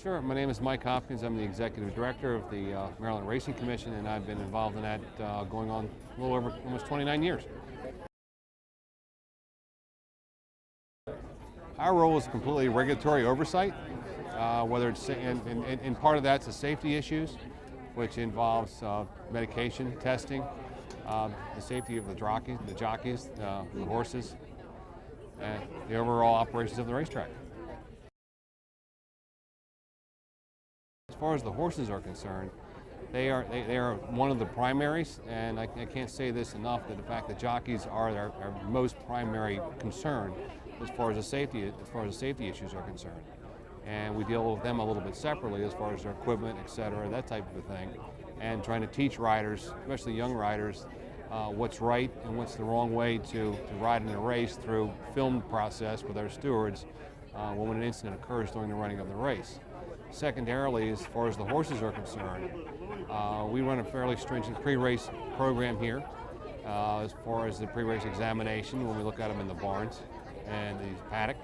Sure. My name is Mike Hopkins. I'm the Executive Director of the Maryland Racing Commission, and I've been involved in that going on a little over almost 29 years. Our role is completely regulatory oversight, whether it's, and part of that's the safety issues, which involves medication testing, the safety of the jockeys, the horses, and the overall operations of the racetrack. As far as the horses are concerned, they are one of the primaries, and I can't say this enough, that the fact that jockeys are our most primary concern as far as the safety issues are concerned. And we deal with them a little bit separately as far as their equipment, et cetera, that type of a thing, and trying to teach riders, especially young riders, what's right and what's the wrong way to ride in a race through filmed process with our stewards when an incident occurs during the running of the race. Secondarily, as far as the horses are concerned, we run a fairly stringent pre-race program here as far as the pre-race examination when we look at them in the barns and the paddock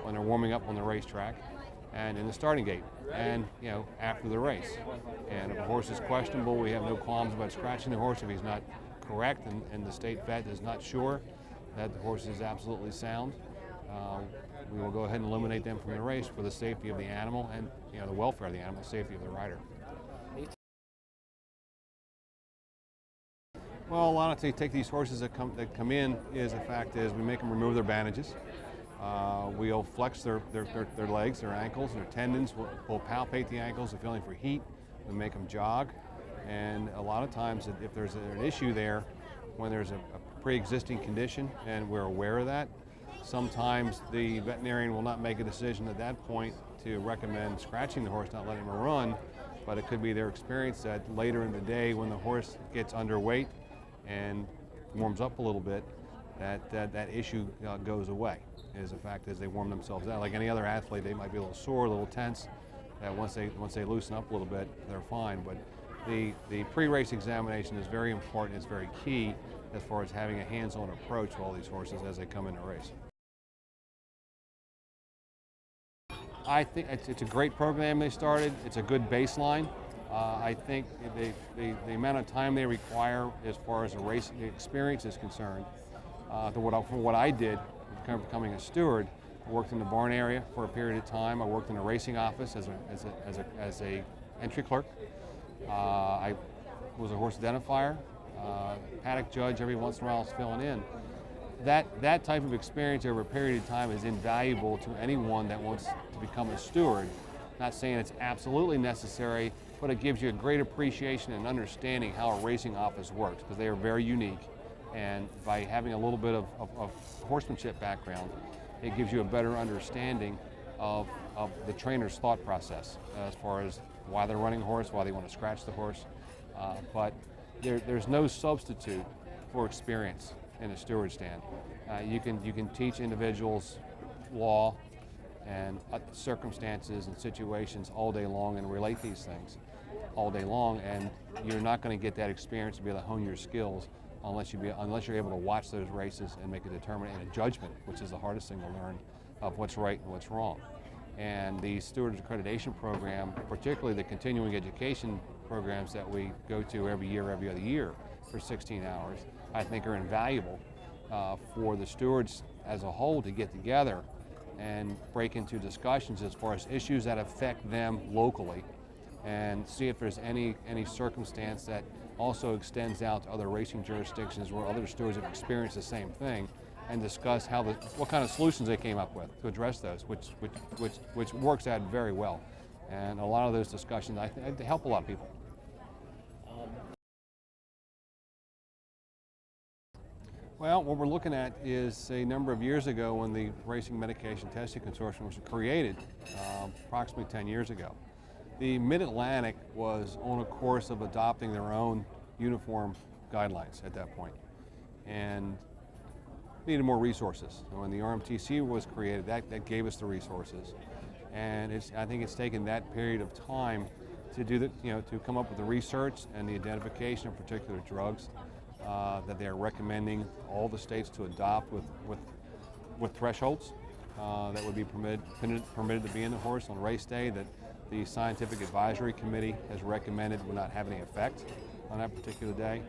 when they're warming up on the racetrack and in the starting gate and after the race. And if a horse is questionable, we have no qualms about scratching the horse if he's not correct and the state vet is not sure that the horse is absolutely sound. We will go ahead and eliminate them from the race for the safety of the animal and the welfare of the animal, safety of the rider. Well, a lot of times take these horses that come in is the fact is we make them remove their bandages. We'll flex their legs, their ankles, their tendons. We'll palpate the ankles, they're feeling for heat. We make them jog. And a lot of times if there's an issue there, when there's a pre-existing condition and we're aware of that, sometimes the veterinarian will not make a decision at that point to recommend scratching the horse, not letting him run, but it could be their experience that later in the day when the horse gets underweight and warms up a little bit, that issue goes away. Is the fact is they warm themselves out. Like any other athlete, they might be a little sore, a little tense. That once they loosen up a little bit, they're fine. But the pre-race examination is very important. It's very key as far as having a hands-on approach to all these horses as they come into race. I think it's a great program they started. It's a good baseline. I think the amount of time they require as far as the race experience is concerned, from what I did becoming a steward, I worked in the barn area for a period of time. I worked in a racing office as a entry clerk. I was a horse identifier, paddock judge every once in a while I was filling in. That type of experience over a period of time is invaluable to anyone that wants to become a steward. Not saying it's absolutely necessary, but it gives you a great appreciation and understanding how a racing office works, because they are very unique. And by having a little bit of horsemanship background, it gives you a better understanding of the trainer's thought process as far as why they're running a horse, why they want to scratch the horse. But there's no substitute for experience in a steward stand. You can teach individuals law and circumstances and situations all day long and relate these things all day long, and you're not going to get that experience to be able to hone your skills unless you're able to watch those races and make a determination and a judgment, which is the hardest thing to learn, of what's right and what's wrong. And the Stewards Accreditation program, particularly the continuing education programs that we go to every other year for 16 hours, I think are invaluable for the stewards as a whole to get together and break into discussions as far as issues that affect them locally and see if there's any circumstance that also extends out to other racing jurisdictions where other stewards have experienced the same thing, and discuss what kind of solutions they came up with to address those, which works out very well. And a lot of those discussions, I think, they help a lot of people. Well, what we're looking at is a number of years ago when the Racing Medication Testing Consortium was created, approximately 10 years ago. The Mid-Atlantic was on a course of adopting their own uniform guidelines at that point and needed more resources. And when the RMTC was created, that gave us the resources. And I think it's taken that period of time to do to come up with the research and the identification of particular drugs that they are recommending all the states to adopt with thresholds that would be permitted to be in the horse on race day that the Scientific Advisory Committee has recommended would not have any effect on that particular day.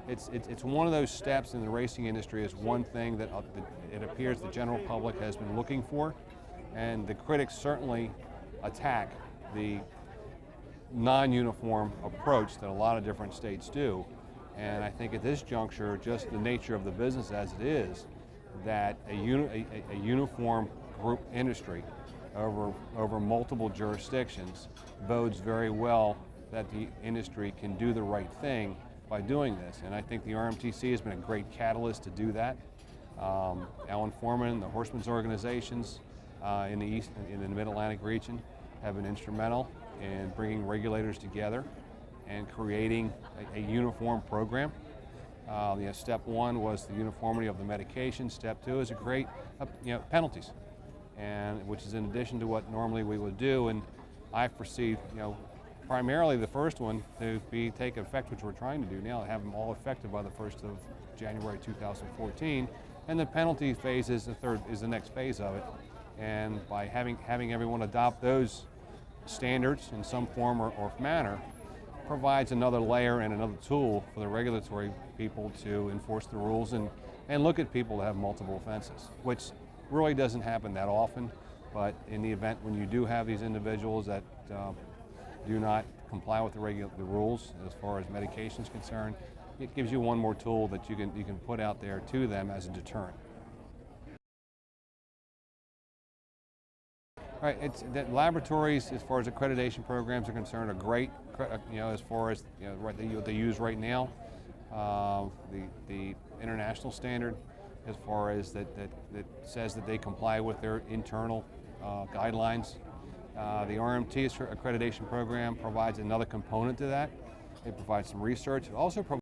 It's one of those steps in the racing industry is one thing that it appears the general public has been looking for, and the critics certainly attack the non-uniform approach that a lot of different states do. And I think at this juncture, just the nature of the business as it is, that a uniform group industry over multiple jurisdictions bodes very well that the industry can do the right thing by doing this. And I think the RMTC has been a great catalyst to do that. Alan Foreman, the horsemen's organizations in the Mid-Atlantic region have been instrumental in bringing regulators together and creating a uniform program. Step one was the uniformity of the medication. Step two is a great, penalties, and which is in addition to what normally we would do. And I foresee, primarily the first one to take effect, which we're trying to do now, have them all effective by the 1st of January 2014. And the penalty phase is the next phase of it. And by having everyone adopt those standards in some form or manner, provides another layer and another tool for the regulatory people to enforce the rules and look at people that have multiple offenses, which really doesn't happen that often. But in the event when you do have these individuals that do not comply with the rules as far as medication is concerned, it gives you one more tool that you can put out there to them as a deterrent. Right, it's that laboratories, as far as accreditation programs are concerned, are great. As far as what they use right now, the international standard, as far as that says that they comply with their internal guidelines. The RMT accreditation program provides another component to that. It provides some research. It also provides